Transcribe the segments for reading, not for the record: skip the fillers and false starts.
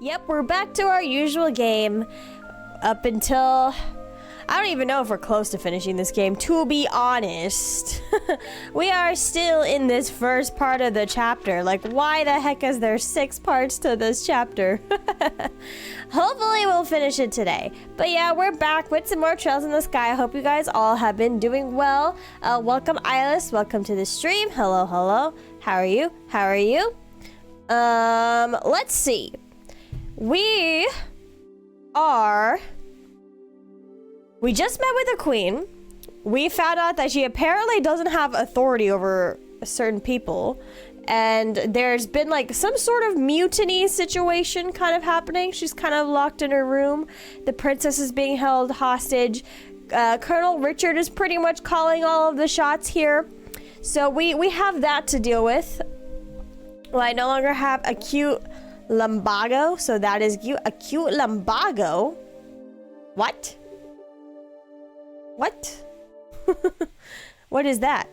Yep, we're back to our usual game. Up until... I don't even know if we're close to finishing this game, to be honest. We are still in this first part of the chapter. Like, why the heck is there 6 parts to this chapter? Hopefully we'll finish it today. But yeah, we're back with some more Trails in the Sky. I hope you guys all have been doing well. Welcome, Iris. Welcome to the stream. Hello, hello. How are you? How are you? Let's see. We just met with the queen. We found out that she apparently doesn't have authority over certain people. And there's been like some sort of mutiny situation kind of happening. She's kind of locked in her room. The princess is being held hostage. Colonel Richard is pretty much calling all of the shots here. So we have that to deal with. Well, I no longer have acute lumbago, so that is acute lumbago. What? What? What is that?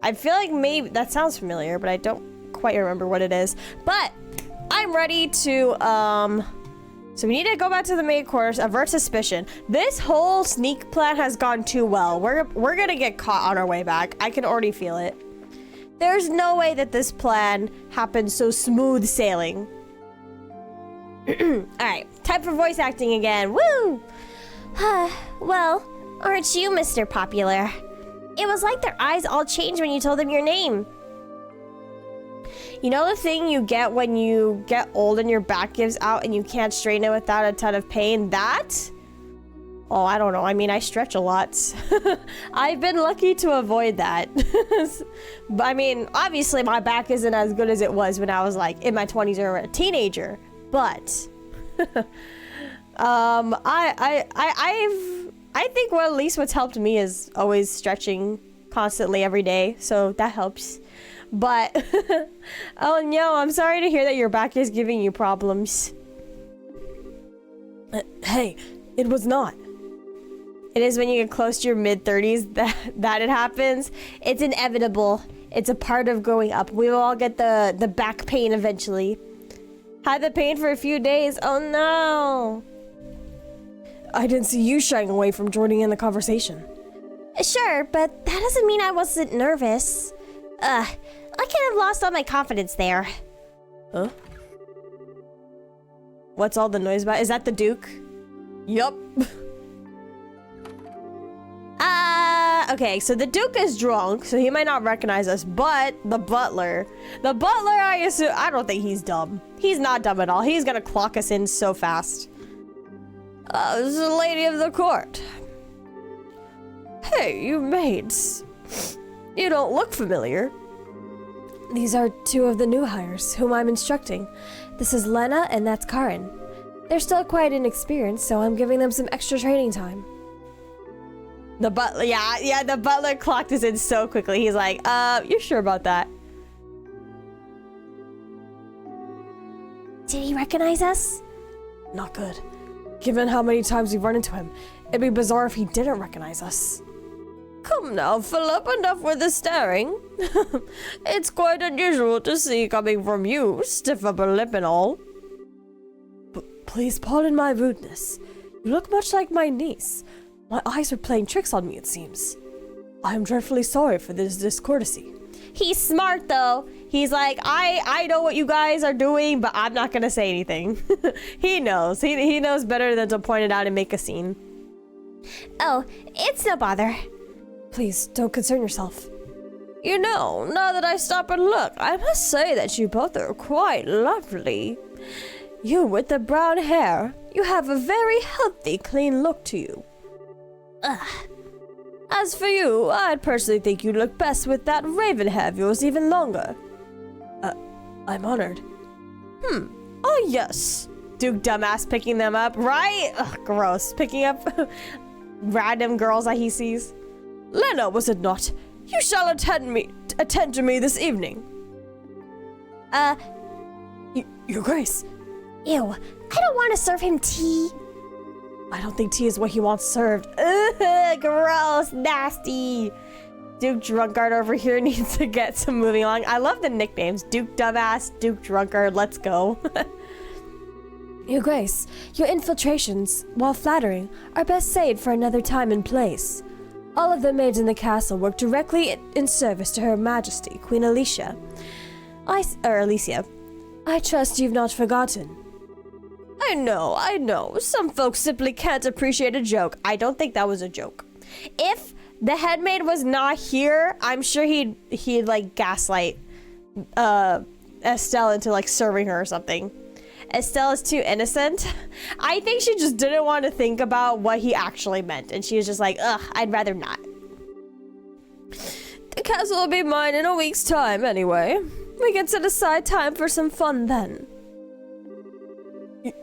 I feel like maybe that sounds familiar, but I don't quite remember what it is. But I'm ready to so we need to go back to the main quarters, avert suspicion. This whole sneak plan has gone too well. We're gonna get caught on our way back. I can already feel it. There's no way that this plan happened so smooth sailing. Alright, time for voice acting again. Woo! Well, aren't you Mr. Popular? It was like their eyes all changed when you told them your name. You know the thing you get when you get old and your back gives out and you can't straighten it without a ton of pain? That? Oh, I don't know. I mean, I stretch a lot. I've been lucky to avoid that. But I mean, obviously my back isn't as good as it was when I was like in my 20s or a teenager. But I think at least what's helped me is always stretching constantly every day. So that helps. But oh no, I'm sorry to hear that your back is giving you problems. Hey, it was not. It is when you get close to your mid-30s that it happens. It's inevitable. It's a part of growing up. We will all get the back pain eventually. Had the pain for a few days. Oh no. I didn't see you shying away from joining in the conversation. Sure, but that doesn't mean I wasn't nervous. I could have lost all my confidence there. Huh? What's all the noise about? Is that the Duke? Yup. Okay, so the Duke is drunk, so he might not recognize us, but the butler, I assume, I don't think he's dumb. He's not dumb at all. He's gonna clock us in so fast. This is the lady of the court. Hey, you maids. You don't look familiar. These are 2 of the new hires, whom I'm instructing. This is Lena, and that's Karen. They're still quite inexperienced, so I'm giving them some extra training time. The butler, yeah, the butler clocked us in so quickly. He's like, you're sure about that? Did he recognize us? Not good. Given how many times we've run into him, it'd be bizarre if he didn't recognize us. Come now, Philip, enough with the staring. It's quite unusual to see coming from you, stiff upper lip and all. Please pardon my rudeness. You look much like my niece. My eyes are playing tricks on me, it seems. I am dreadfully sorry for this discourtesy. He's smart, though. He's like, I know what you guys are doing, but I'm not gonna say anything. He knows. He knows better than to point it out and make a scene. Oh, it's no bother. Please, don't concern yourself. You know, now that I stop and look, I must say that you both are quite lovely. You with the brown hair, you have a very healthy, clean look to you. As for you, I'd personally think you look best with that raven hair of yours even longer. I'm honored. Oh yes. Duke dumbass picking them up, right? Ugh, gross. Picking up random girls that he sees. Lena, was it not? You shall attend to me this evening. Your Grace. Ew, I don't want to serve him tea. I don't think tea is what he wants served. Ugh, gross, nasty. Duke Drunkard over here needs to get some moving along. I love the nicknames. Duke Dumbass, Duke Drunkard, let's go. Your Grace, your infiltrations, while flattering, are best saved for another time and place. All of the maids in the castle work directly in service to Her Majesty, Queen Alicia. Alicia. I trust you've not forgotten. I know. Some folks simply can't appreciate a joke. I don't think that was a joke. If the headmaid was not here, I'm sure he'd like gaslight Estelle into like serving her or something. Estelle is too innocent. I think she just didn't want to think about what he actually meant, and she was just like, ugh, I'd rather not. The castle will be mine in a week's time anyway. We can set aside time for some fun then.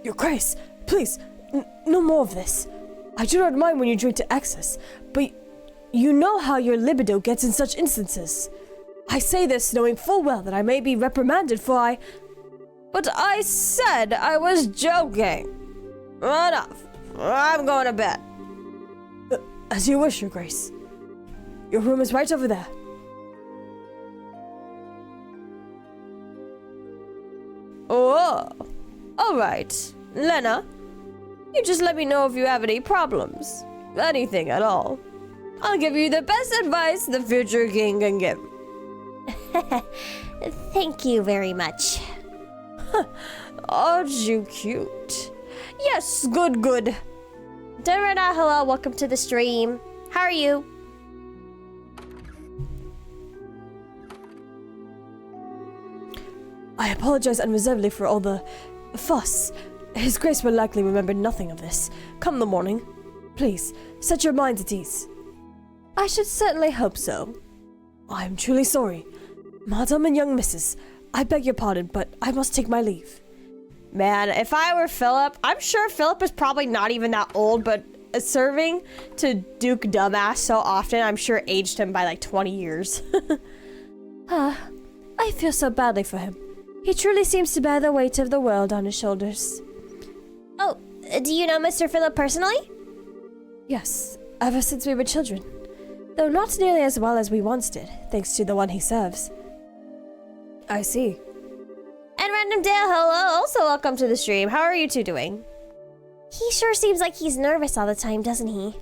Your Grace, please, no more of this. I do not mind when you drink to excess, but you know how your libido gets in such instances. I say this knowing full well that I may be reprimanded for But I said I was joking. Enough. I'm going to bed. As you wish, Your Grace. Your room is right over there. Oh, all right. Lena, you just let me know if you have any problems. Anything at all. I'll give you the best advice the future king can give. Thank you very much. Aren't you cute? Yes, good. Dorena, hello, welcome to the stream. How are you? I apologize unreservedly for all the fuss. His Grace will likely remember nothing of this. Come the morning. Please, set your minds at ease. I should certainly hope so. I am truly sorry. Madam and young missus, I beg your pardon, but I must take my leave. Man, if I were Philip, I'm sure Philip is probably not even that old, but serving to Duke Dumbass so often, I'm sure aged him by like 20 years. I feel so badly for him. He truly seems to bear the weight of the world on his shoulders. Oh, do you know Mr. Philip personally? Yes, ever since we were children. Though not nearly as well as we once did, thanks to the one he serves. I see. And Random Dale, hello, also welcome to the stream. How are you two doing? He sure seems like he's nervous all the time, doesn't he?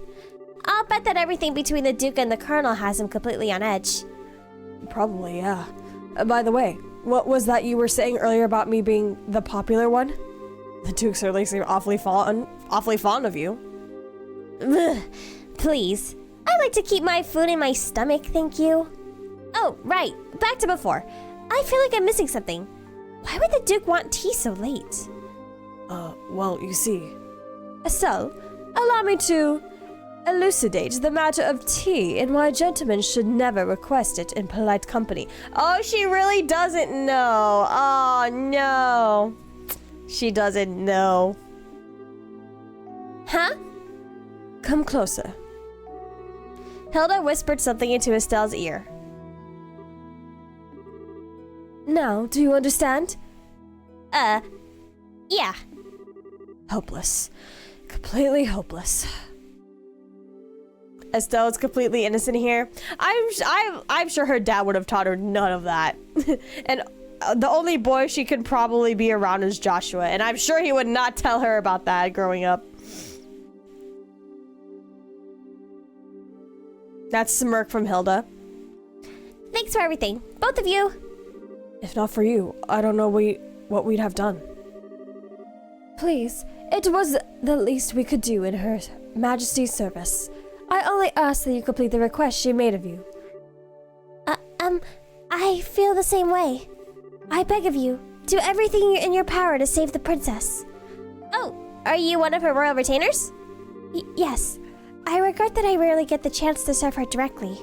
I'll bet that everything between the Duke and the Colonel has him completely on edge. Probably, yeah. By the way, what was that you were saying earlier about me being the popular one? The Duke certainly seemed awfully fond of you. Ugh, please. I like to keep my food in my stomach, thank you. Oh, right. Back to before. I feel like I'm missing something. Why would the Duke want tea so late? Well, you see. Estelle, allow me to elucidate the matter of tea and why gentlemen should never request it in polite company. Oh, she really doesn't know. Oh, no. She doesn't know. Huh? Come closer. Hilda whispered something into Estelle's ear. Now, do you understand? Yeah. Hopeless. Completely hopeless. Estelle is completely innocent here. I'm sure her dad would have taught her none of that. And the only boy she could probably be around is Joshua, and I'm sure he would not tell her about that growing up. That's smirk from Hilda. Thanks for everything, both of you. If not for you, I don't know what we'd have done. Please, it was the least we could do in Her Majesty's service. I only ask that you complete the request she made of you. I feel the same way. I beg of you, do everything in your power to save the princess. Oh, are you one of her royal retainers? Yes. I regret that I rarely get the chance to serve her directly.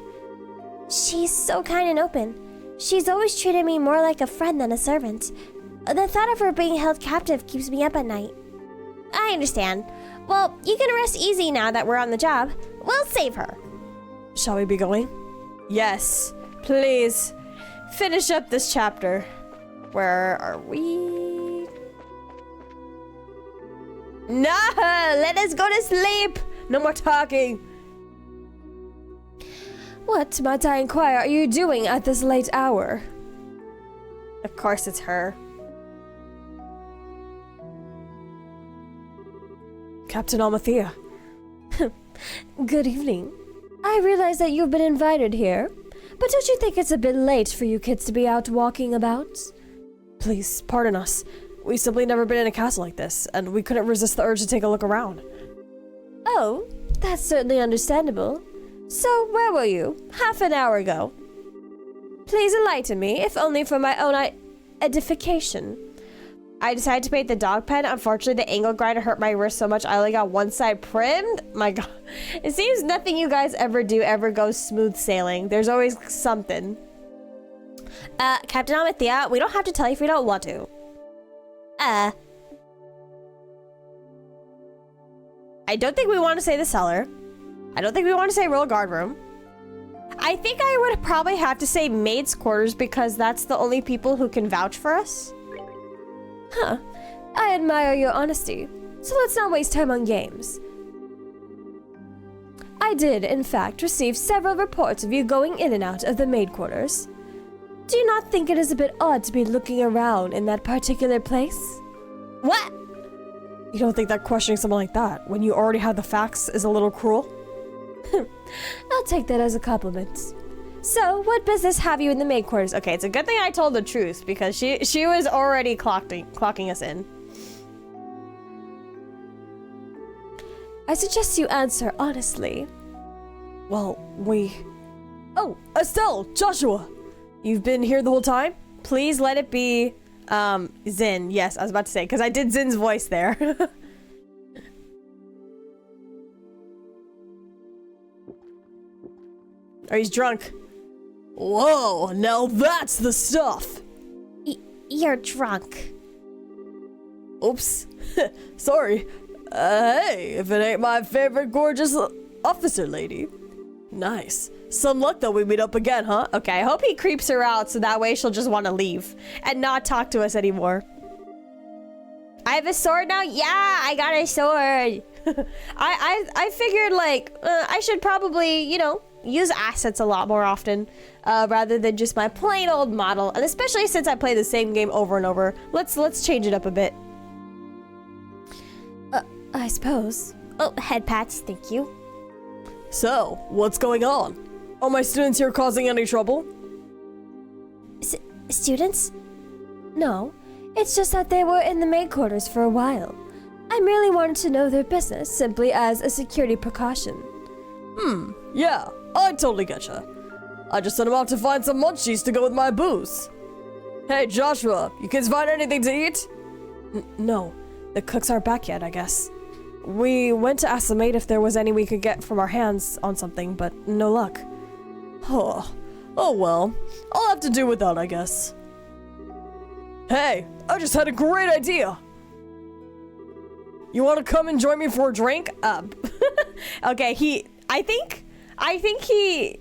She's so kind and open. She's always treated me more like a friend than a servant. The thought of her being held captive keeps me up at night. I understand. Well, you can rest easy now that we're on the job. We'll save her. Shall we be going? Yes, please. Finish up this chapter. Where are we? No, let us go to sleep. No more talking. What, might I inquire, are you doing at this late hour? Of course it's her. Captain Almathea. Good evening. I realize that you've been invited here, but don't you think it's a bit late for you kids to be out walking about? Please, pardon us. We've simply never been in a castle like this, and we couldn't resist the urge to take a look around. Oh, that's certainly understandable. So, where were you? Half an hour ago. Please enlighten me, if only for my own edification. I decided to paint the dog pen. Unfortunately, the angle grinder hurt my wrist so much I only got one side primed. My god. It seems nothing you guys ever do ever goes smooth sailing. There's always something. Captain Almathea, we don't have to tell you if we don't want to. I don't think we want to say the cellar. I don't think we want to say royal guard room. I think I would probably have to say maid's quarters because that's the only people who can vouch for us. Huh. I admire your honesty, so let's not waste time on games. I did, in fact, receive several reports of you going in and out of the maid quarters. Do you not think it is a bit odd to be looking around in that particular place? What? You don't think that questioning something like that, when you already have the facts, is a little cruel? I'll take that as a compliment. So, what business have you in the maid quarters? Okay, it's a good thing I told the truth because she was already clocking us in. I suggest you answer honestly. Well, Oh, Estelle! Joshua! You've been here the whole time? Please let it be, Zin. Yes, I was about to say, because I did Zin's voice there. Oh, he's drunk. Whoa, now that's the stuff! You're drunk. Oops. Sorry. Hey, if it ain't my favorite gorgeous officer lady. Nice. Some luck that we meet up again, huh? Okay, I hope he creeps her out so that way she'll just want to leave and not talk to us anymore. I have a sword now? Yeah, I got a sword. I figured like I should probably, you know, use assets a lot more often rather than just my plain old model, and especially since I play the same game over and over. Let's change it up a bit. I suppose. Oh, head pats, thank you. So, what's going on? Are my students here causing any trouble? Students? No, it's just that they were in the maid quarters for a while. I merely wanted to know their business simply as a security precaution. Yeah, I totally getcha. I just sent them out to find some munchies to go with my booze. Hey, Joshua, you kids find anything to eat? No, the cooks aren't back yet, I guess. We went to ask the maid if there was any we could get from our hands on something, but no luck. Oh well, I'll have to do without, I guess. Hey, I just had a great idea. You want to come and join me for a drink? Okay, I think he,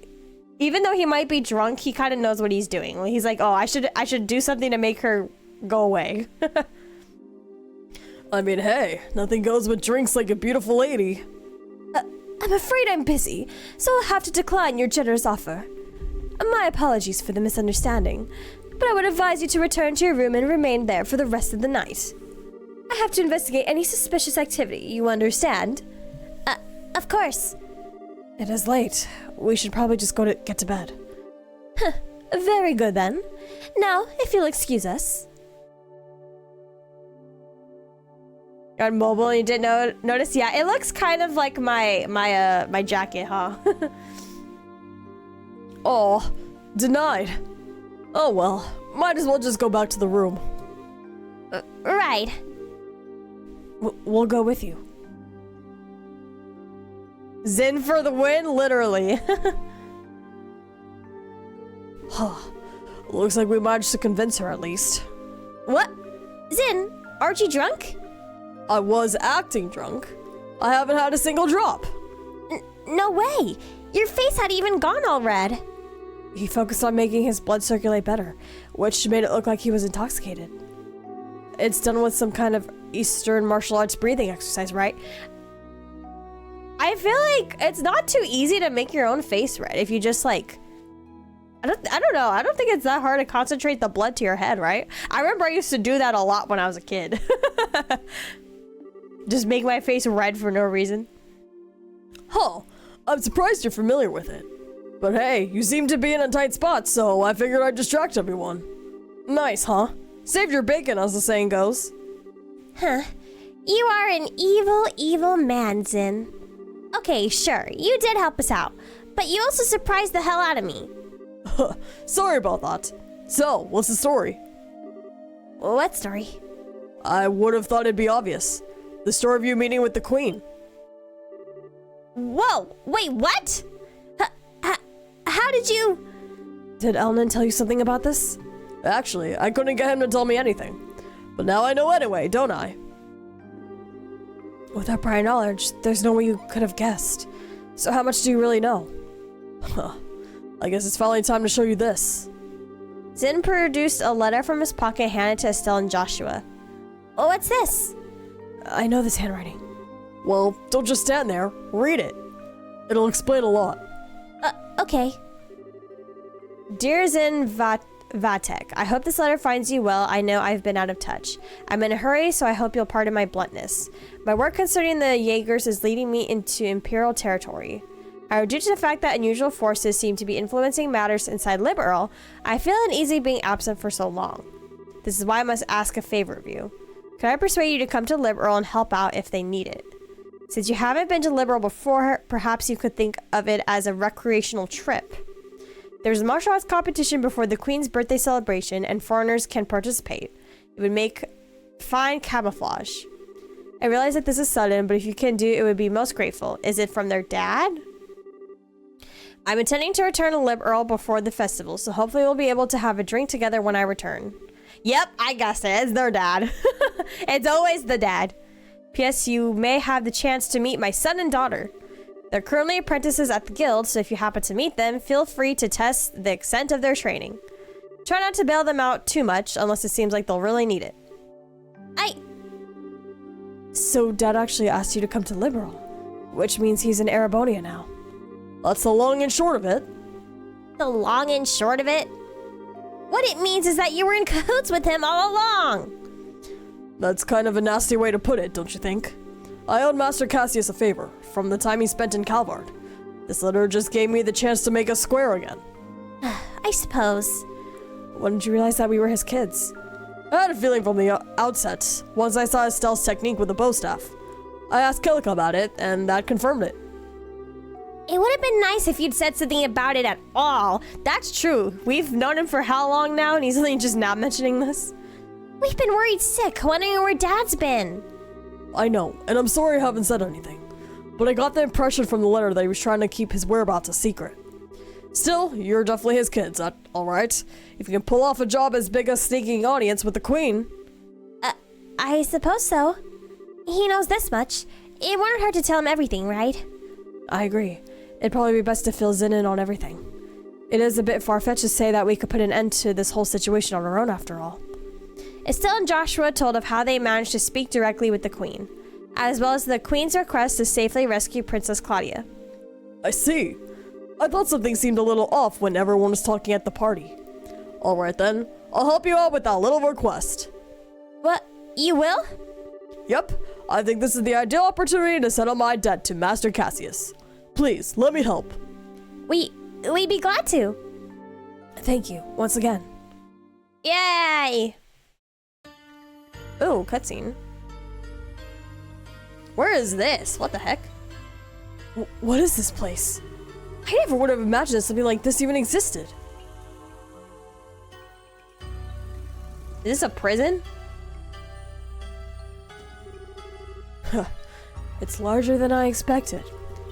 even though he might be drunk, he kind of knows what he's doing. He's like, oh, I should do something to make her go away. I mean, hey, nothing goes with drinks like a beautiful lady. I'm afraid I'm busy, so I'll have to decline your generous offer. My apologies for the misunderstanding, but I would advise you to return to your room and remain there for the rest of the night. I have to investigate any suspicious activity, you understand? Of course. It is late. We should probably just get to bed. Very good then. Now, if you'll excuse us. On mobile, and you didn't notice? Yeah, it looks kind of like my jacket, huh? Oh, denied. Oh well, might as well just go back to the room. Right. We'll go with you. Zin for the win, literally. Huh. Looks like we managed to convince her at least. What? Zin, aren't you drunk? I was acting drunk. I haven't had a single drop. No way. Your face had even gone all red. He focused on making his blood circulate better, which made it look like he was intoxicated. It's done with some kind of Eastern martial arts breathing exercise, right? I feel like it's not too easy to make your own face red if you just like, I don't know. I don't think it's that hard to concentrate the blood to your head, right? I remember I used to do that a lot when I was a kid. Just make my face red for no reason. Huh. I'm surprised you're familiar with it. But hey, you seem to be in a tight spot, so I figured I'd distract everyone. Nice, huh? Saved your bacon, as the saying goes. Huh. You are an evil, evil man, Zin. Okay, sure, you did help us out, but you also surprised the hell out of me. Sorry about that. So, what's the story? What story? I would have thought it'd be obvious. The story of you meeting with the queen. Whoa, wait, what? How did you... Did Elnan tell you something about this? Actually, I couldn't get him to tell me anything. But now I know anyway, don't I? With that prior knowledge, there's no way you could have guessed. So how much do you really know? Huh. I guess it's finally time to show you this. Zin produced a letter from his pocket and handed it to Estelle and Joshua. Oh, what's this? I know this handwriting. Well, don't just stand there. Read it. It'll explain a lot. Okay. Dear Zin Vatek, I hope this letter finds you well. I know I've been out of touch. I'm in a hurry, so I hope you'll pardon my bluntness. My work concerning the Jaegers is leading me into Imperial territory. However, due to the fact that unusual forces seem to be influencing matters inside Liberal, I feel uneasy being absent for so long. This is why I must ask a favor of you. Could I persuade you to come to Liberal and help out if they need it? Since you haven't been to Liberal before, perhaps you could think of it as a recreational trip. There's a martial arts competition before the Queen's birthday celebration, and foreigners can participate. It would make fine camouflage. I realize that this is sudden, but if you can do it, would be most grateful. Is it from their dad? I'm intending to return to Liberal before the festival, so hopefully we'll be able to have a drink together when I return. Yep, I guessed it. It's their dad. It's always the dad. P.S. You may have the chance to meet my son and daughter. They're currently apprentices at the guild, so if you happen to meet them, feel free to test the extent of their training. Try not to bail them out too much, unless it seems like they'll really need it. So Dad actually asked you to come to Liberal, which means he's in Arabonia now. That's the long and short of it. The long and short of it? What it means is that you were in cahoots with him all along. That's kind of a nasty way to put it, don't you think? I owed Master Cassius a favor, from the time he spent in Calvard. This letter just gave me the chance to make us square again. I suppose. When did you realize that we were his kids? I had a feeling from the outset, once I saw Estelle's technique with the bow staff. I asked Killick about it, and that confirmed it. It would have been nice if you'd said something about it at all. That's true. We've known him for how long now, and he's only just now mentioning this? We've been worried sick, wondering where Dad's been. I know, and I'm sorry I haven't said anything. But I got the impression from the letter that he was trying to keep his whereabouts a secret. Still, you're definitely his kids, alright? If you can pull off a job as big as sneaking audience with the Queen. I suppose so. He knows this much. It wouldn't hurt to tell him everything, right? I agree. It'd probably be best to fill Zin in on everything. It is a bit far-fetched to say that we could put an end to this whole situation on our own after all. Estelle and Joshua told of how they managed to speak directly with the Queen, as well as the Queen's request to safely rescue Princess Claudia. I see. I thought something seemed a little off when everyone was talking at the party. Alright then, I'll help you out with that little request. What? You will? Yep, I think this is the ideal opportunity to settle my debt to Master Cassius. Please, let me help. We'd be glad to. Thank you, once again. Yay! Ooh, cutscene. Where is this? What the heck? What is this place? I never would have imagined that something like this even existed. Is this a prison? It's larger than I expected.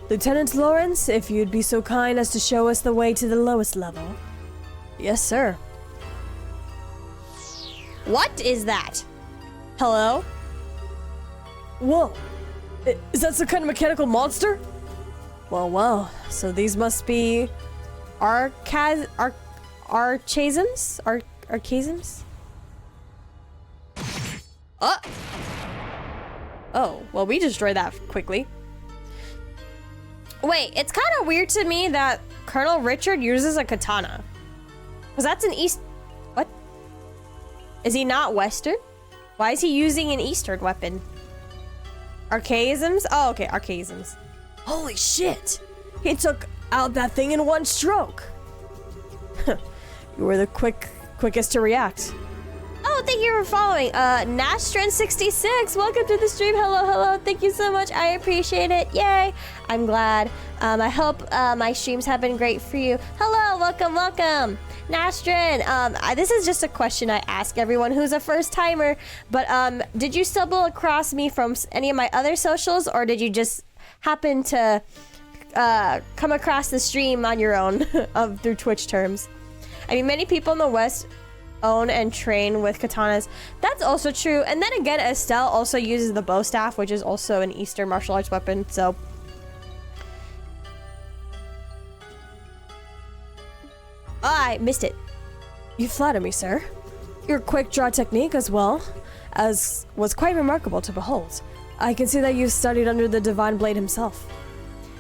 Lieutenant Lawrence, if you'd be so kind as to show us the way to the lowest level. Yes, sir. What is that? Hello? Whoa. Is that some kind of mechanical monster? Well, so these must be archasms? Archasms? Oh, well, we destroyed that quickly. Wait, it's kind of weird to me that Colonel Richard uses a katana. Because that's an East... What? Is he not Western? Why is he using an Eastern weapon? Archaisms? Oh, okay, archaisms. Holy shit! He took out that thing in one stroke. You were the quickest to react. Oh, thank you for following. Nastrin66, welcome to the stream. Hello. Thank you so much. I appreciate it. Yay. I'm glad. I hope my streams have been great for you. Hello, welcome. Nastrin, this is just a question I ask everyone who's a first timer, but did you stumble across me from any of my other socials, or did you just happen to come across the stream on your own through Twitch terms? I mean, many people in the West own and train with katanas. That's also true. And then again, Estelle also uses the bow staff, which is also an Eastern martial arts weapon, so... I missed it. You flatter me, sir. Your quick draw technique as well as was quite remarkable to behold. I can see that you've studied under the Divine Blade himself.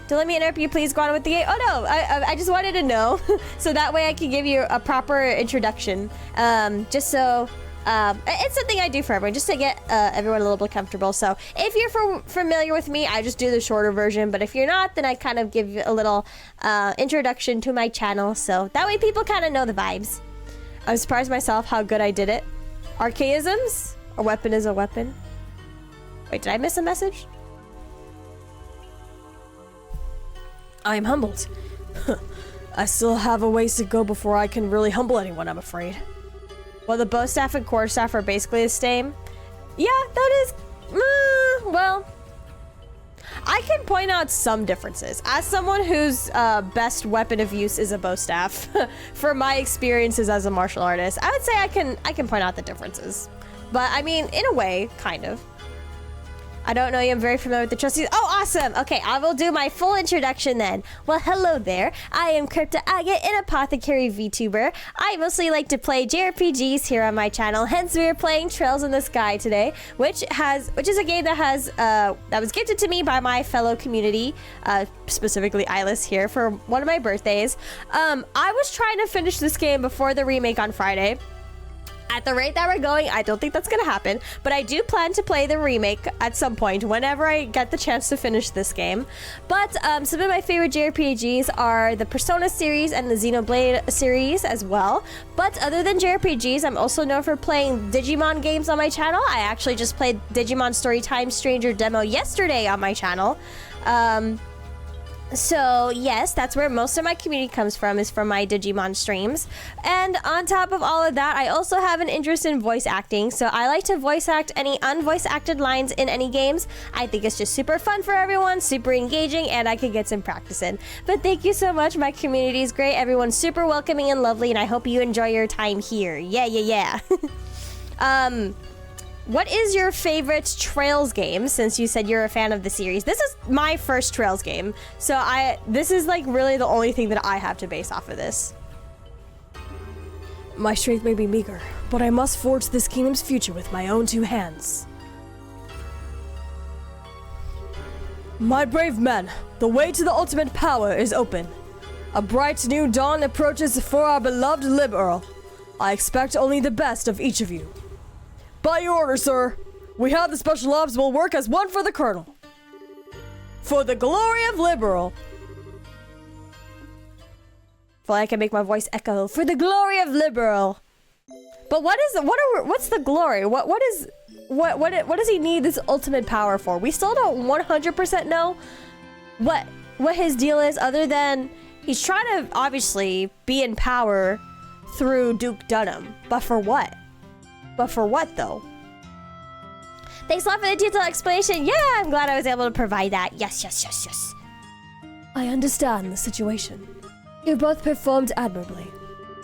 Don't let me interrupt you, please go on with the game. Oh no, I just wanted to know, so that way I can give you a proper introduction. Just so, it's something I do for everyone, just to get everyone a little bit comfortable. So if you're familiar with me, I just do the shorter version, but if you're not, then I kind of give you a little introduction to my channel, so that way people kind of know the vibes. I'm surprised myself how good I did it. Archaisms? A weapon is a weapon. Wait, did I miss a message? I am humbled. I still have a ways to go before I can really humble anyone, I'm afraid. Well, the bow staff and quarterstaff are basically the same. Yeah, that is... well... I can point out some differences. As someone whose best weapon of use is a bow staff, for my experiences as a martial artist, I would say I can point out the differences. But, I mean, in a way, kind of. I don't know you, I'm very familiar with the trustees. Oh, awesome! Okay, I will do my full introduction then. Well, hello there. I am Crypta Agate, an apothecary VTuber. I mostly like to play JRPGs here on my channel, hence we are playing Trails in the Sky today, which is a game that has that was gifted to me by my fellow community, specifically Eyeless here, for one of my birthdays. I was trying to finish this game before the remake on Friday. At the rate that we're going, I don't think that's gonna happen, but I do plan to play the remake at some point whenever I get the chance to finish this game. But some of my favorite JRPGs are the Persona series and the Xenoblade series as well. But other than JRPGs, I'm also known for playing Digimon games on my channel. I actually just played Digimon Storytime Stranger demo yesterday on my channel. So yes, that's where most of my community comes from, is from my Digimon streams. And on top of all of that, I also have an interest in voice acting. So I like to voice act any unvoice acted lines in any games. I think it's just super fun for everyone, super engaging, and I could get some practice in. But thank you so much. My community is great. Everyone's super welcoming and lovely, and I hope you enjoy your time here. Yeah. What is your favorite Trails game, since you said you're a fan of the series? This is my first Trails game, so this is like really the only thing that I have to base off of this. My strength may be meager, but I must forge this kingdom's future with my own two hands. My brave men, the way to the ultimate power is open. A bright new dawn approaches for our beloved Lib Earl. I expect only the best of each of you. By your order, sir. We have the special ops will work as one for the Colonel. For the glory of Lib Earl. Well, I can make my voice echo. For the glory of Lib Earl. But what's the glory? What does he need this ultimate power for? We still don't 100% know what his deal is, other than he's trying to obviously be in power through Duke Dunham. But for what? But for what, though? Thanks a lot for the detailed explanation. Yeah, I'm glad I was able to provide that. Yes. I understand the situation. You both performed admirably.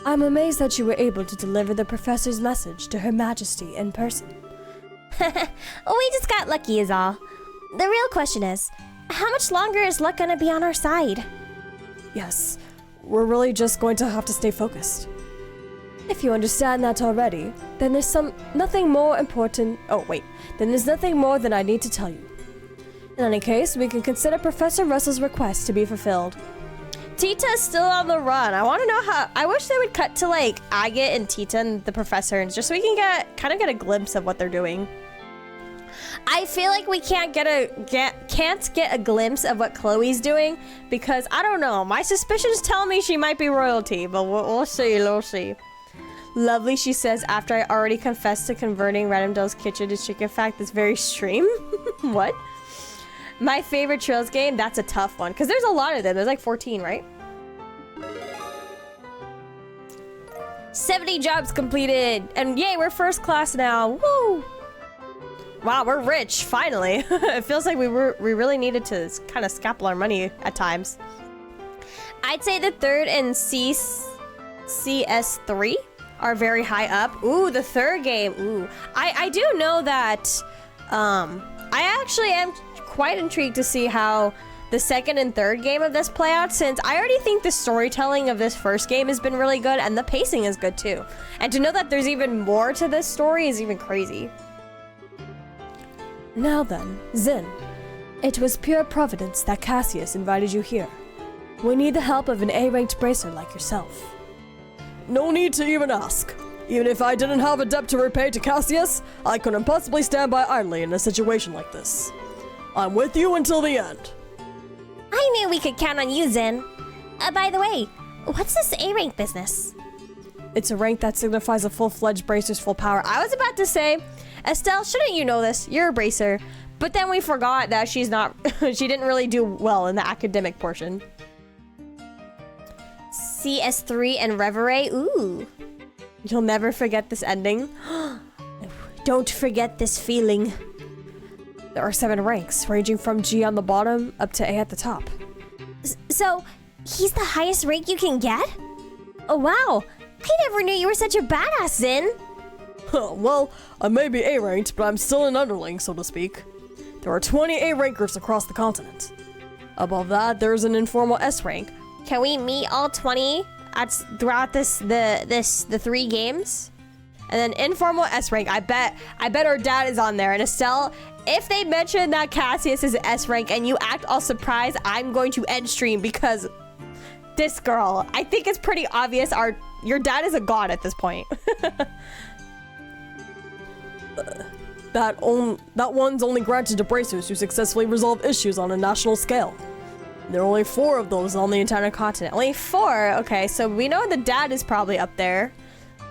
I'm amazed that you were able to deliver the professor's message to Her Majesty in person. We just got lucky is all. The real question is, how much longer is luck gonna be on our side? Yes, we're really just going to have to stay focused. If you understand that already, then there's nothing more than I need to tell you. In any case, we can consider Professor Russell's request to be fulfilled. Tita's still on the run. I want to know how. I wish they would cut to like Agate and Tita and the professor, and just so we can get a glimpse of what they're doing. I feel like we can't get a glimpse of what Chloe's doing because I don't know. My suspicions tell me she might be royalty, but we'll see. We'll see. Lovely, she says after I already confessed to converting Random Doll's kitchen to chicken fact this very stream. What? My favorite Trails game? That's a tough one. Because there's a lot of them. There's like 14, right? 70 jobs completed. And yay, we're first class now. Woo! Wow, we're rich, finally. It feels like we really needed to kind of scalpel our money at times. I'd say the third and CS3 are very high up. Ooh, the third game. Ooh. I do know that I actually am quite intrigued to see how the second and third game of this play out, since I already think the storytelling of this first game has been really good and the pacing is good too. And to know that there's even more to this story is even crazy. Now then, Zin, it was pure providence that Cassius invited you here. We need the help of an A-ranked bracer like yourself. No need to even ask. Even if I didn't have a debt to repay to Cassius, I couldn't possibly stand by idly in a situation like this. I'm with you until the end. I knew we could count on you, Zin. By the way, what's this A-rank business? It's a rank that signifies a full-fledged bracer's full power. I was about to say, Estelle, shouldn't you know this? You're a bracer. But then we forgot that she's not, she didn't really do well in the academic portion. CS3 and Reverie, ooh. You'll never forget this ending. Don't forget this feeling. There are 7 ranks, ranging from G on the bottom up to A at the top. So, he's the highest rank you can get? Oh wow, I never knew you were such a badass, Zin. Well, I may be A-ranked, but I'm still an underling, so to speak. There are 20 A-rankers across the continent. Above that, there's an informal S-rank. Can we meet all 20 throughout the 3 games? And then informal S-rank, I bet our dad is on there. And Estelle, if they mention that Cassius is S-rank and you act all surprised, I'm going to end stream because this girl, I think it's pretty obvious your dad is a god at this point. That one's only granted to bracers who successfully resolve issues on a national scale. There are only 4 of those on the entire continent. Only 4? Okay, so we know the dad is probably up there.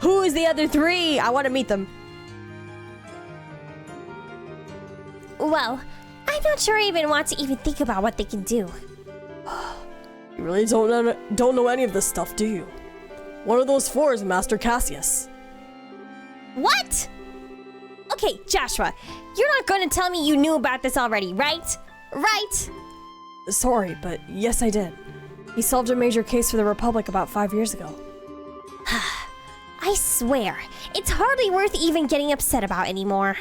Who is the other 3? I want to meet them. Well, I'm not sure I even want to even think about what they can do. You really don't know any of this stuff, do you? One of those 4 is Master Cassius. What? Okay, Joshua, you're not going to tell me you knew about this already, right? Right? Sorry, but yes, I did. He solved a major case for the Republic about 5 years ago. I swear, it's hardly worth even getting upset about anymore.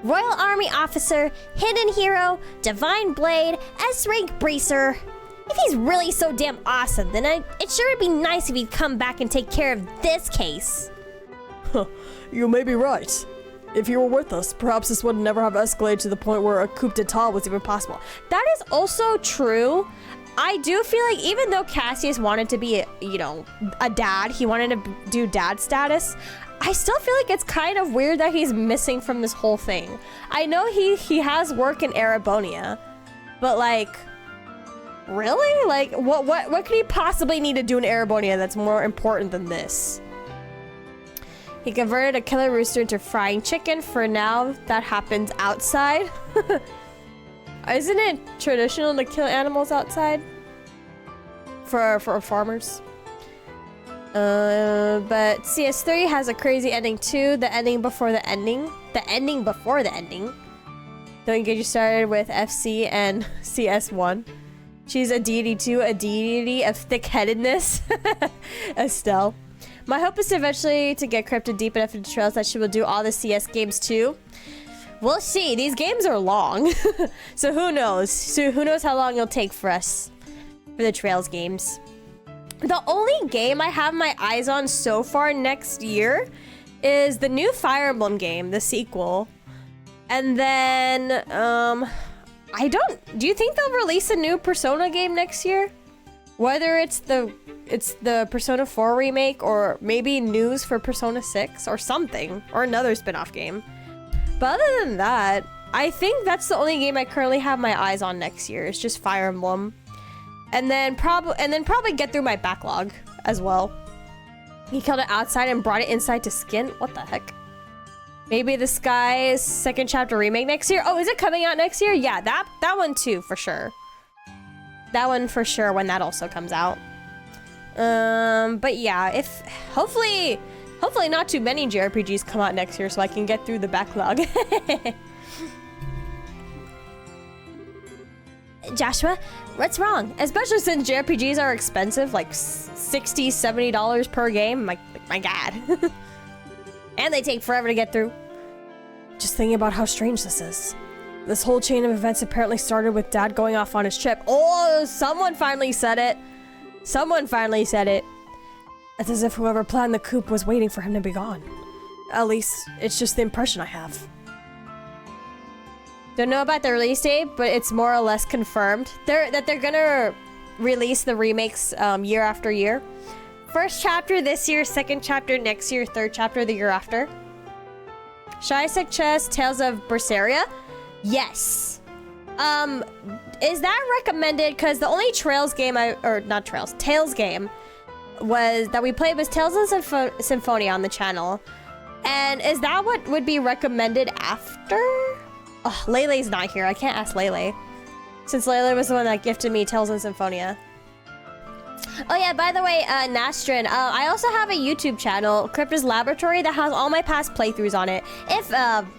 Royal Army Officer, Hidden Hero, Divine Blade, S-Rank Bracer. If he's really so damn awesome, then it sure would be nice if he'd come back and take care of this case. You may be right. If he were with us, perhaps this would never have escalated to the point where a coup d'etat was even possible. That is also true. I do feel like even though Cassius wanted to be, a dad, he wanted to do dad status, I still feel like it's kind of weird that he's missing from this whole thing. I know he has work in Erebonia, but like, really? Like, what could he possibly need to do in Erebonia that's more important than this? He converted a killer rooster into frying chicken. For now, that happens outside. Isn't it traditional to kill animals outside? For farmers? But CS3 has a crazy ending too. The ending before the ending. The ending before the ending. Don't get you started with FC and CS1. She's a deity too. A deity of thick-headedness. Estelle. My hope is eventually to get Crypta deep enough into Trails that she will do all the CS games too. We'll see. These games are long. So who knows? So who knows how long it'll take for us for the Trails games. The only game I have my eyes on so far next year is the new Fire Emblem game, the sequel. And then Do you think they'll release a new Persona game next year? Whether it's the Persona 4 remake or maybe news for Persona 6 or something, or another spin-off game. But other than that, I think that's the only game I currently have my eyes on next year. It's just Fire Emblem. And then probably get through my backlog as well. He killed it outside and brought it inside to skin? What the heck? Maybe the Sky's second chapter remake next year? Oh, is it coming out next year? Yeah, that one too, for sure. That one for sure when that also comes out. But yeah, hopefully not too many JRPGs come out next year so I can get through the backlog. Joshua, what's wrong? Especially since JRPGs are expensive, like $60, $70 per game. My god. And they take forever to get through. Just thinking about how strange this is. This whole chain of events apparently started with Dad going off on his trip. Oh, someone finally said it. Someone finally said it. It's as if whoever planned the coup was waiting for him to be gone. At least, it's just the impression I have. Don't know about the release date, but it's more or less confirmed that they're gonna release the remakes year after year. First chapter this year, second chapter next year, third chapter the year after. Shisek Chess, Tales of Berseria? Yes. Is that recommended? Because the only Tales game that we played was Tales of Symphonia on the channel. And is that what would be recommended after? Oh, Lele's not here. I can't ask Lele. Since Lele was the one that gifted me Tales of Symphonia. Oh yeah, by the way, Nastrin, I also have a YouTube channel, Crypta's Laboratory, that has all my past playthroughs on it,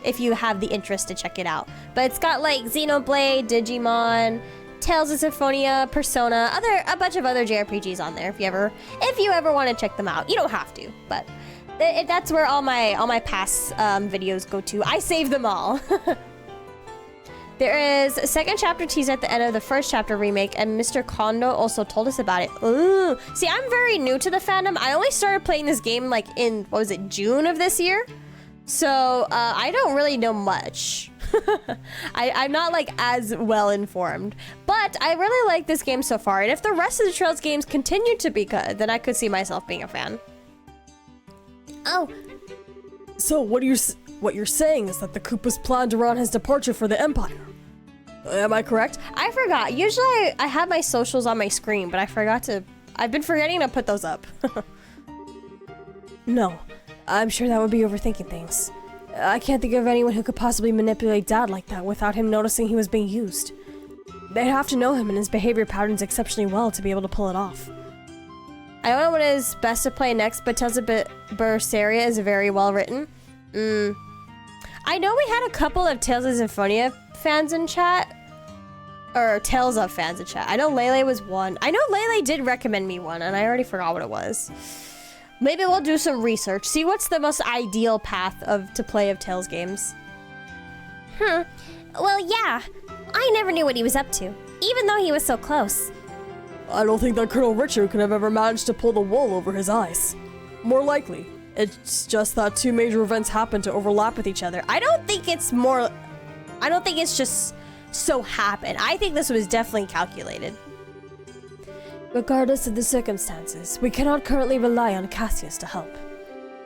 if you have the interest to check it out. But it's got like Xenoblade, Digimon, Tales of Symphonia, Persona, a bunch of other JRPGs on there if you ever want to check them out. You don't have to, but that's where all my past videos go to. I save them all. There is a second chapter teaser at the end of the first chapter remake, and Mr. Kondo also told us about it. Ooh. See, I'm very new to the fandom. I only started playing this game like in, June of this year? So, I don't really know much. I'm not like as well informed. But I really like this game so far, and if the rest of the Trails games continue to be good, then I could see myself being a fan. Oh. So, what you're saying is that the coup was planned around his departure for the Empire. Am I correct? I forgot. Usually I have my socials on my screen, but I've been forgetting to put those up. No, I'm sure that would be overthinking things. I can't think of anyone who could possibly manipulate Dad like that without him noticing he was being used. They'd have to know him and his behavior patterns exceptionally well to be able to pull it off. I don't know what is best to play next, but Tales of Berseria is very well written. I know we had a couple of Tales of Symphonia fans in chat. Or Tales of fans in chat. I know Lele was one. I know Lele did recommend me one, and I already forgot what it was. Maybe we'll do some research. See what's the most ideal path to play of Tales games. Well, yeah. I never knew what he was up to, even though he was so close. I don't think that Colonel Richard could have ever managed to pull the wool over his eyes. More likely, it's just that two major events happened to overlap with each other. I don't think it's just so happened. I think this was definitely calculated. Regardless of the circumstances, we cannot currently rely on Cassius to help.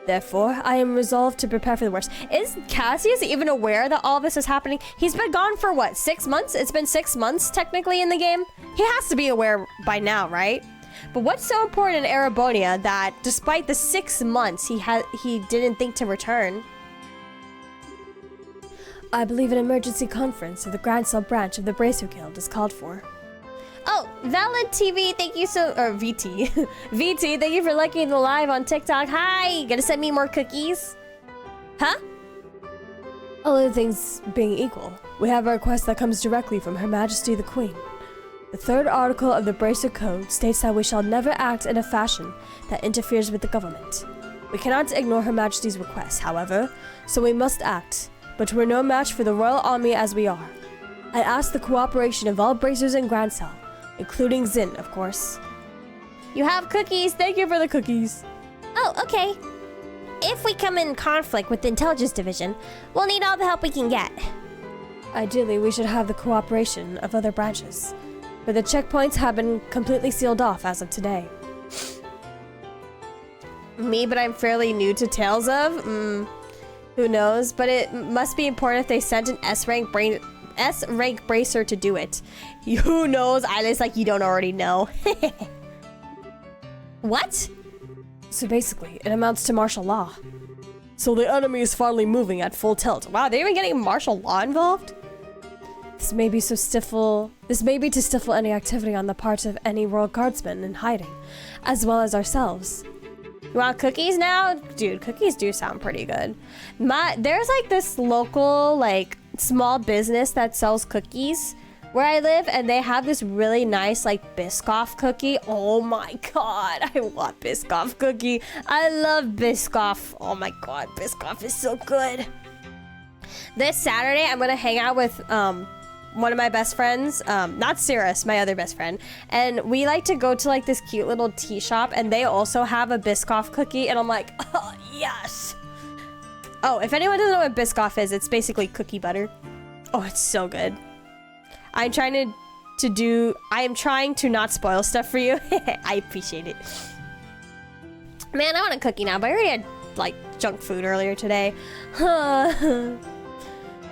Therefore, I am resolved to prepare for the worst. Is Cassius even aware that all this is happening? He's been gone for what, 6 months? It's been 6 months technically in the game. He has to be aware by now, right? But what's so important in Erebonia that despite the 6 months he didn't think to return? I believe an emergency conference of the Grand Cell branch of the Bracer Guild is called for. Oh, Valid TV, thank you VT. VT, thank you for liking the live on TikTok. Hi, gonna send me more cookies? Huh? All other things being equal, we have a request that comes directly from Her Majesty the Queen. The third article of the Bracer Code states that we shall never act in a fashion that interferes with the government. We cannot ignore Her Majesty's request, however, so we must act. But we're no match for the royal army as we are. I ask the cooperation of all bracers in Grand Cell, including Zin, of course. You have cookies. Thank you for the cookies. Oh, okay. If we come in conflict with the Intelligence Division, we'll need all the help we can get. Ideally, we should have the cooperation of other branches, but the checkpoints have been completely sealed off as of today. Me, but I'm fairly new to Tales of? Who knows? But it must be important if they sent an S-rank bracer to do it. Who knows? Isla's like, you don't already know. What? So basically, it amounts to martial law. So the enemy is finally moving at full tilt. Wow, they're even getting martial law involved? This may be to stifle any activity on the part of any royal guardsmen in hiding, as well as ourselves. You want cookies now? Dude, cookies do sound pretty good. There's like this local, like, small business that sells cookies where I live, and they have this really nice, like, Biscoff cookie. Oh my god, I want Biscoff cookie. I love Biscoff. Oh my god, Biscoff is so good. This Saturday, I'm gonna hang out with, one of my best friends, not Cirrus, my other best friend, and we like to go to like this cute little tea shop, and they also have a Biscoff cookie, and I'm like, oh yes. Oh, if anyone doesn't know what Biscoff is, it's basically cookie butter. Oh, it's so good. I am trying to not spoil stuff for you. I appreciate it. Man, I want a cookie now, but I already had like junk food earlier today.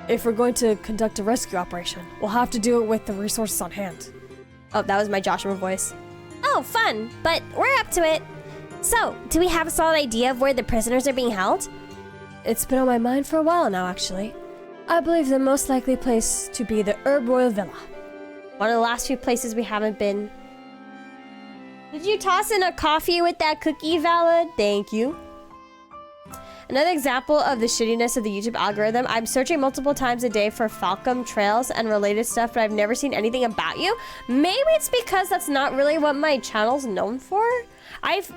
If we're going to conduct a rescue operation, we'll have to do it with the resources on hand. Oh, that was my Joshua voice. Oh, fun, but we're up to it. So, do we have a solid idea of where the prisoners are being held? It's been on my mind for a while now, actually. I believe the most likely place to be the Herb Royal Villa. One of the last few places we haven't been. Did you toss in a coffee with that cookie, Valid? Thank you. Another example of the shittiness of the YouTube algorithm, I'm searching multiple times a day for Falcom trails and related stuff, but I've never seen anything about you. Maybe it's because that's not really what my channel's known for.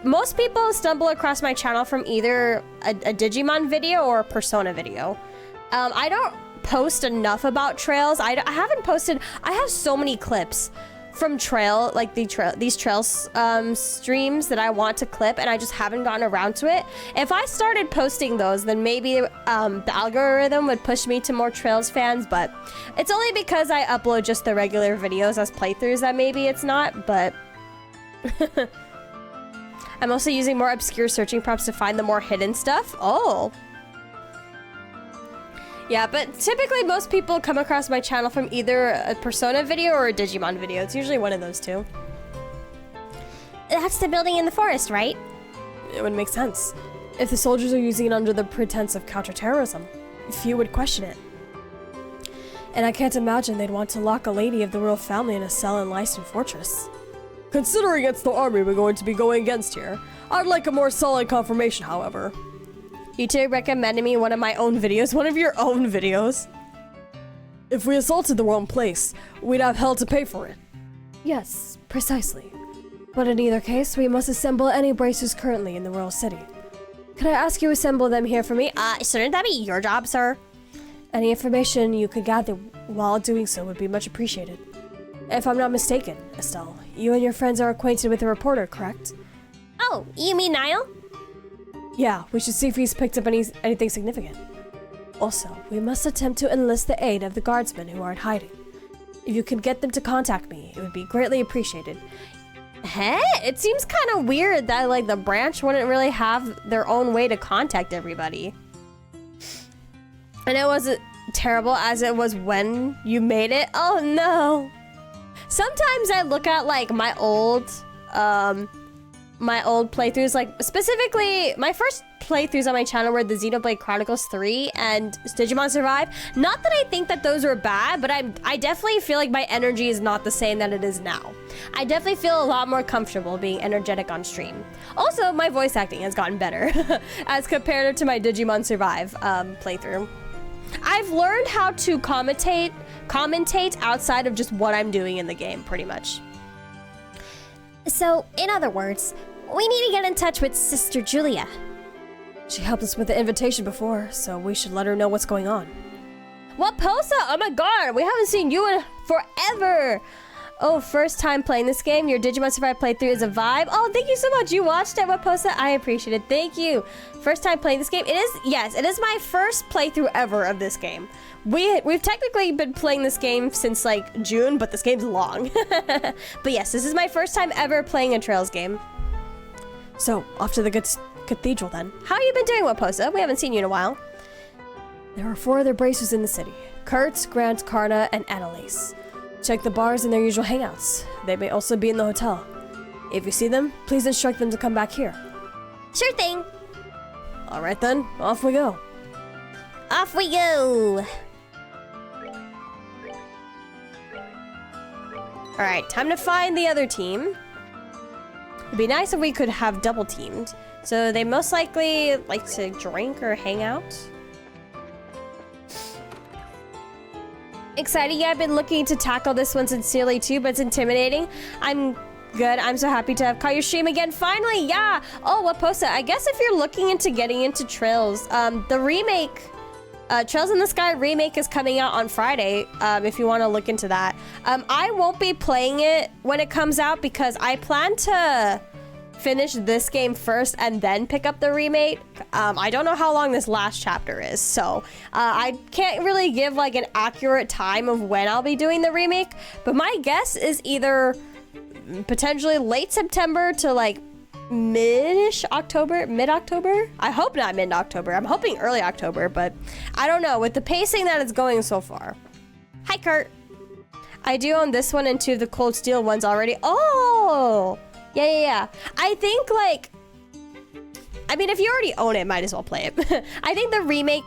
Most people stumble across my channel from either a Digimon video or a Persona video. I don't post enough about trails. I have so many clips from these trails streams that I want to clip, and I just haven't gotten around to it. If I started posting those, then maybe the algorithm would push me to more trails fans, but it's only because I upload just the regular videos as playthroughs that maybe it's not, but I'm also using more obscure searching prompts to find the more hidden stuff. Oh. Yeah, but typically most people come across my channel from either a Persona video or a Digimon video. It's usually one of those two. That's the building in the forest, right? It would make sense. If the soldiers are using it under the pretense of counterterrorism, few would question it. And I can't imagine they'd want to lock a lady of the royal family in a cell in Leiston Fortress. Considering it's the army we're going to be going against here, I'd like a more solid confirmation, however. You two recommended me one of my own videos. One of your own videos? If we assaulted the wrong place, we'd have hell to pay for it. Yes, precisely. But in either case, we must assemble any bracers currently in the royal city. Could I ask you to assemble them here for me? Shouldn't that be your job, sir? Any information you could gather while doing so would be much appreciated. If I'm not mistaken, Estelle, you and your friends are acquainted with the reporter, correct? Oh, you mean Niall? Yeah, we should see if he's picked up anything significant. Also, we must attempt to enlist the aid of the guardsmen who are in hiding. If you could get them to contact me, it would be greatly appreciated. Hey, it seems kind of weird that like the branch wouldn't really have their own way to contact everybody. And it wasn't terrible as it was when you made it. Oh no. Sometimes I look at like my old playthroughs, like specifically my first playthroughs on my channel were the Xenoblade Chronicles 3 and Digimon Survive. Not that I think that those are bad, but I definitely feel like my energy is not the same that it is now. I definitely feel a lot more comfortable being energetic on stream. Also, my voice acting has gotten better as compared to my Digimon Survive playthrough. I've learned how to commentate outside of just what I'm doing in the game, pretty much. So, in other words, we need to get in touch with Sister Julia. She helped us with the invitation before, so we should let her know what's going on. What, Posa? Oh my god, we haven't seen you in forever. Oh, first time playing this game. Your Digimon Survive playthrough is a vibe. Oh, thank you so much. You watched it, Waposa? I appreciate it. Thank you. First time playing this game. It is, yes, it is my first playthrough ever of this game. We've technically been playing this game since like June, but this game's long. But yes, this is my first time ever playing a Trails game. So, off to the good cathedral then. How you been doing, Waposa? We haven't seen you in a while. There are 4 other bracers in the city. Kurtz, Grant, Karna, and Annalise. Check the bars and their usual hangouts. They may also be in the hotel. If you see them, please instruct them to come back here. Sure thing. Alright then, off we go. Off we go. Alright, time to find the other team. It'd be nice if we could have double teamed. So they most likely like to drink or hang out. Excited, yeah, I've been looking to tackle this one sincerely too, but it's intimidating. I'm good. I'm so happy to have caught your stream again. Finally, yeah. Oh, Waposa, I guess if you're looking into getting into Trails, the remake, Trails in the Sky remake is coming out on Friday, if you want to look into that. I won't be playing it when it comes out because I plan to finish this game first and then pick up the remake. I don't know how long this last chapter is, so I can't really give like an accurate time of when I'll be doing the remake, but my guess is either potentially late September to like mid-October. I hope not mid-October. I'm hoping early October, but I don't know with the pacing that it's going so far. Hi, Kurt. I do own this one and 2 of the Cold Steel ones already. Oh! Yeah. I think, like, I mean, if you already own it, might as well play it. I think the remake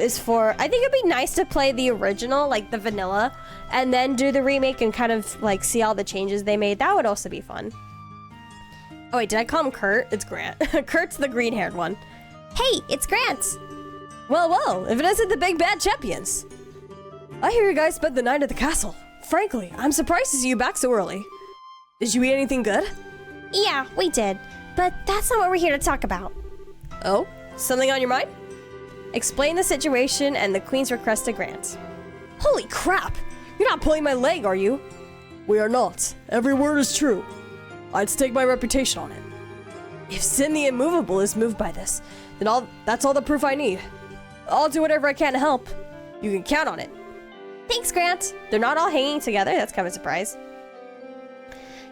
is for, I think it'd be nice to play the original, like the vanilla, and then do the remake and kind of, like, see all the changes they made. That would also be fun. Oh, wait, did I call him Kurt? It's Grant. Kurt's the green-haired one. Hey, it's Grant. Well, if it isn't the Big Bad Champions. I hear you guys spent the night at the castle. Frankly, I'm surprised to see you back so early. Did you eat anything good? Yeah, we did. But that's not what we're here to talk about. Oh? Something on your mind? Explain the situation and the Queen's request to Grant. Holy crap! You're not pulling my leg, are you? We are not. Every word is true. I'd stake my reputation on it. If Sin the Immovable is moved by this, then that's all the proof I need. I'll do whatever I can to help. You can count on it. Thanks, Grant. They're not all hanging together. That's kind of a surprise.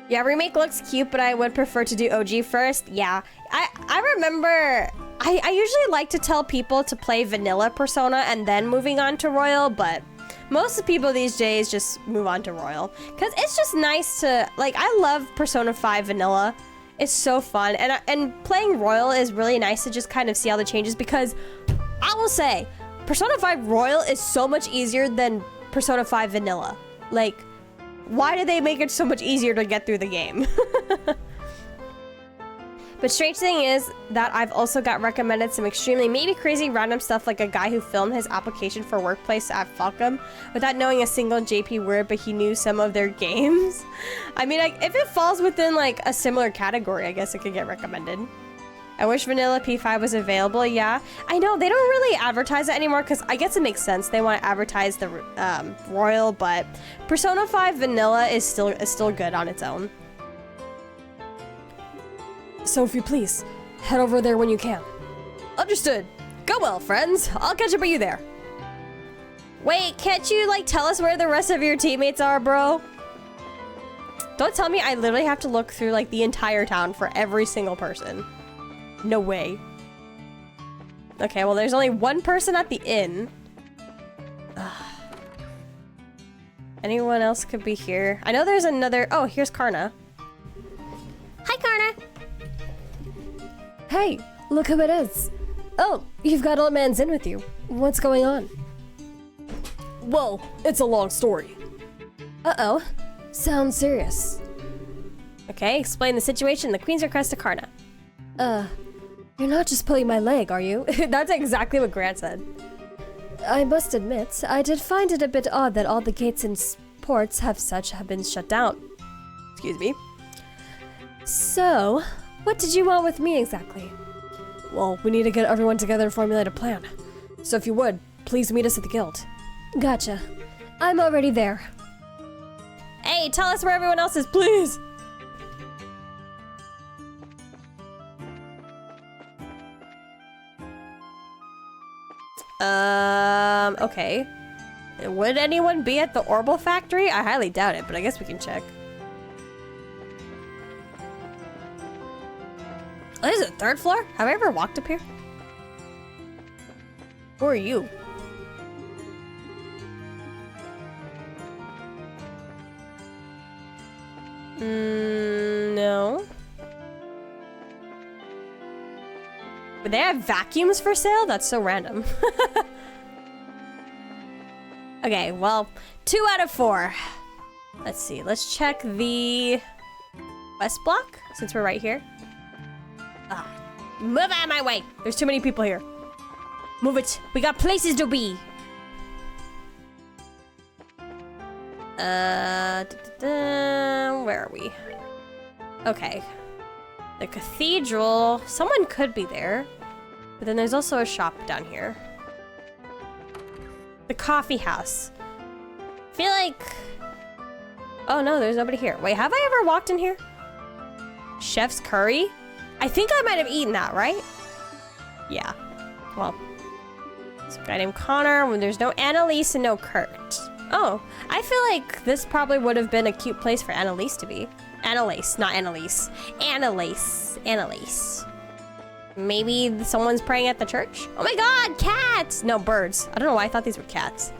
Yeah, remake looks cute, but I would prefer to do OG first. Yeah, I remember, I usually like to tell people to play vanilla Persona and then moving on to Royal, but most of the people these days just move on to Royal. Because it's just nice to, like, I love Persona 5 vanilla. It's so fun, and playing Royal is really nice to just kind of see all the changes, because I will say, Persona 5 Royal is so much easier than Persona 5 vanilla. Like, why did they make it so much easier to get through the game? But strange thing is that I've also got recommended some extremely maybe crazy random stuff, like a guy who filmed his application for workplace at Falcom without knowing a single JP word, but he knew some of their games. I mean, if it falls within like a similar category, I guess it could get recommended. I wish Vanilla P5 was available. Yeah, I know they don't really advertise it anymore, because I guess it makes sense. They want to advertise the Royal, but Persona 5 Vanilla is still good on its own. So if you please, head over there when you can. Understood. Go well, friends. I'll catch up with you there. Wait, can't you like tell us where the rest of your teammates are, bro? Don't tell me I literally have to look through like the entire town for every single person. No way. Okay, well, there's only one person at the inn. Anyone else could be here. I know there's another. Oh, here's Karna. Hi, Karna. Hey, look who it is. Oh, you've got Old Man Zin with you. What's going on? Well, it's a long story. Uh-oh. Sounds serious. Okay, explain the situation. The Queen's request to Karna. You're not just pulling my leg, are you? That's exactly what Grant said. I must admit, I did find it a bit odd that all the gates and ports have been shut down. Excuse me. So, what did you want with me exactly? Well, we need to get everyone together and formulate a plan. So if you would, please meet us at the guild. Gotcha. I'm already there. Hey, tell us where everyone else is, please. Okay. Would anyone be at the Orbital Factory? I highly doubt it, but I guess we can check. Oh, this is a 3rd floor? Have I ever walked up here? Who are you? No. But they have vacuums for sale? That's so random. Okay, well, 2 out of 4. Let's see. Let's check the west block, since we're right here. Ah, move out of my way. There's too many people here. Move it. We got places to be. Where are we? Okay. The cathedral. Someone could be there. But then there's also a shop down here. The coffee house. I feel like... Oh no, there's nobody here. Wait, have I ever walked in here? Chef's curry? I think I might have eaten that, right? Yeah. Well. There's a guy named Connor. When there's no Annalise and no Kurt. Oh, I feel like this probably would have been a cute place for Annalise to be. Annalise, not Annalise. Annalise. Annalise. Maybe someone's praying at the church? Oh my god, cats! No, birds. I don't know why I thought these were cats.